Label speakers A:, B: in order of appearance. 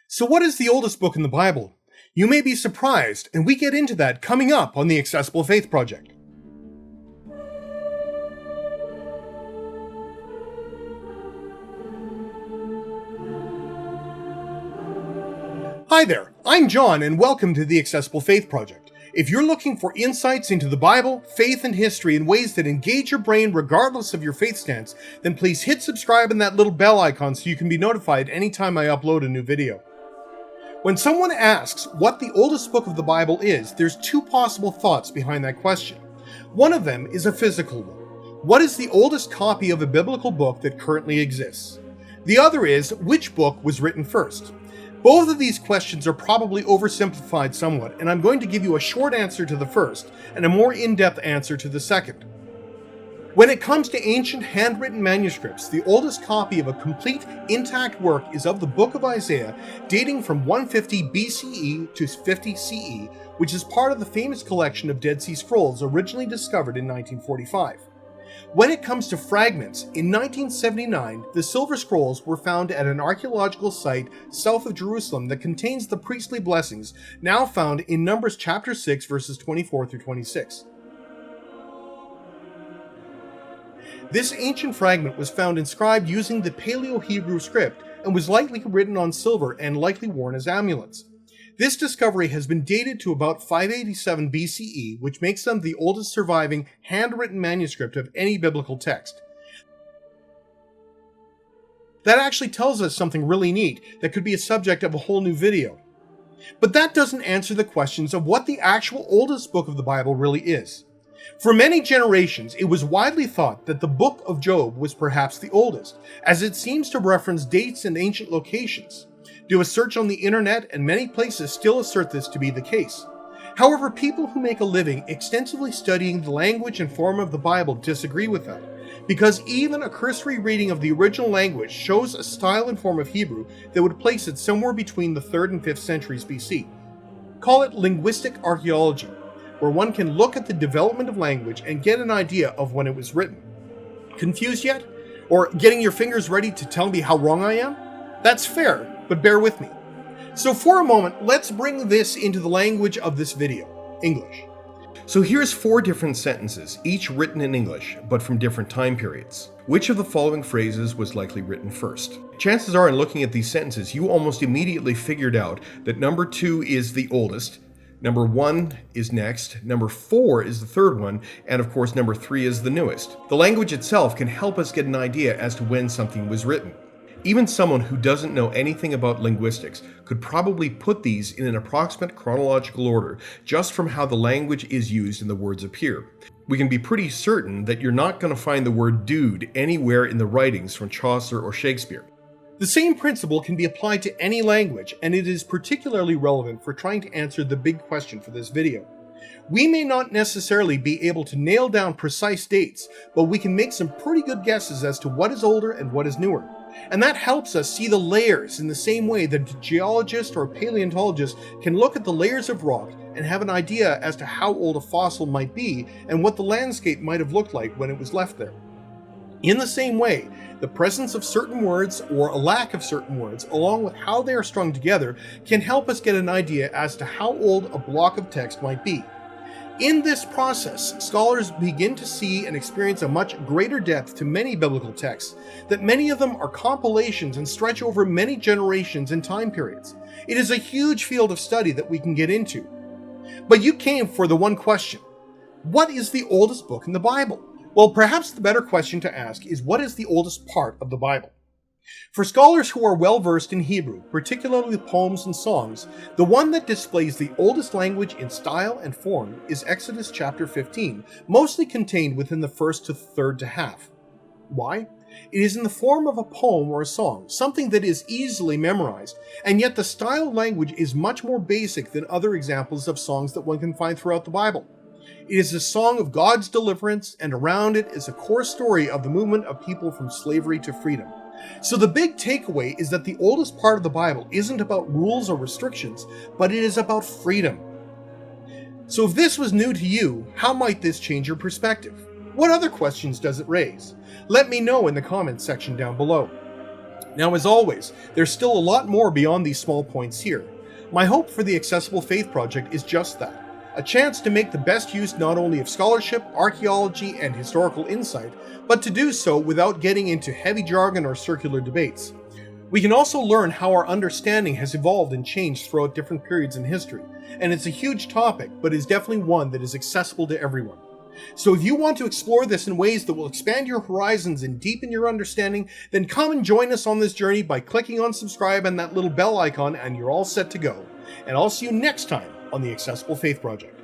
A: So what is the oldest book in the Bible? You may be surprised, and we get into that coming up on the Accessible Faith Project. Hi there, I'm John, and welcome to the Accessible Faith Project. If you're looking for insights into the Bible, faith, and history in ways that engage your brain regardless of your faith stance, then please hit subscribe and that little bell icon so you can be notified anytime I upload a new video. When someone asks what the oldest book of the Bible is, there's two possible thoughts behind that question. One of them is a physical one. What is the oldest copy of a biblical book that currently exists? The other is, which book was written first? Both of these questions are probably oversimplified somewhat, and I'm going to give you a short answer to the first and a more in-depth answer to the second. When it comes to ancient handwritten manuscripts, the oldest copy of a complete, intact work is of the Book of Isaiah, dating from 150 BCE to 50 CE, which is part of the famous collection of Dead Sea Scrolls originally discovered in 1945. When it comes to fragments, in 1979, the Silver Scrolls were found at an archaeological site south of Jerusalem that contains the priestly blessings now found in Numbers chapter 6 verses 24 through 26. This ancient fragment was found inscribed using the Paleo-Hebrew script and was likely written on silver and likely worn as amulets. This discovery has been dated to about 587 BCE, which makes them the oldest surviving handwritten manuscript of any biblical text. That actually tells us something really neat that could be a subject of a whole new video. But that doesn't answer the questions of what the actual oldest book of the Bible really is. For many generations, it was widely thought that the Book of Job was perhaps the oldest, as it seems to reference dates and ancient locations. Do a search on the internet, and many places still assert this to be the case. However, people who make a living extensively studying the language and form of the Bible disagree with that, because even a cursory reading of the original language shows a style and form of Hebrew that would place it somewhere between the 3rd and 5th centuries BC. Call it linguistic archaeology, where one can look at the development of language and get an idea of when it was written. Confused yet? Or getting your fingers ready to tell me how wrong I am? That's fair, but bear with me. So for a moment, let's bring this into the language of this video, English. So here's 4 different sentences, each written in English, but from different time periods. Which of the following phrases was likely written first? Chances are, in looking at these sentences, you almost immediately figured out that number 2 is the oldest, number 1 is next, number 4 is the third one, and of course number 3 is the newest. The language itself can help us get an idea as to when something was written. Even someone who doesn't know anything about linguistics could probably put these in an approximate chronological order just from how the language is used and the words appear. We can be pretty certain that you're not going to find the word dude anywhere in the writings from Chaucer or Shakespeare. The same principle can be applied to any language, and it is particularly relevant for trying to answer the big question for this video. We may not necessarily be able to nail down precise dates, but we can make some pretty good guesses as to what is older and what is newer. And that helps us see the layers in the same way that a geologist or a paleontologist can look at the layers of rock and have an idea as to how old a fossil might be and what the landscape might have looked like when it was left there. In the same way, the presence of certain words or a lack of certain words, along with how they are strung together, can help us get an idea as to how old a block of text might be. In this process, scholars begin to see and experience a much greater depth to many biblical texts, that many of them are compilations and stretch over many generations and time periods. It is a huge field of study that we can get into. But you came for the one question: what is the oldest book in the Bible? Well, perhaps the better question to ask is, what is the oldest part of the Bible? For scholars who are well versed in Hebrew, particularly poems and songs, the one that displays the oldest language in style and form is Exodus chapter 15, mostly contained within the first to third to half. Why? It is in the form of a poem or a song, something that is easily memorized, and yet the style of language is much more basic than other examples of songs that one can find throughout the Bible. It is a song of God's deliverance, and around it is a core story of the movement of people from slavery to freedom. So the big takeaway is that the oldest part of the Bible isn't about rules or restrictions, but it is about freedom. So if this was new to you, how might this change your perspective? What other questions does it raise? Let me know in the comments section down below. Now, as always, there's still a lot more beyond these small points here. My hope for the Accessible Faith Project is just that. A chance to make the best use not only of scholarship, archaeology, and historical insight, but to do so without getting into heavy jargon or circular debates. We can also learn how our understanding has evolved and changed throughout different periods in history, and it's a huge topic, but is definitely one that is accessible to everyone. So if you want to explore this in ways that will expand your horizons and deepen your understanding, then come and join us on this journey by clicking on subscribe and that little bell icon, and you're all set to go. And I'll see you next time on the Accessible Faith Project.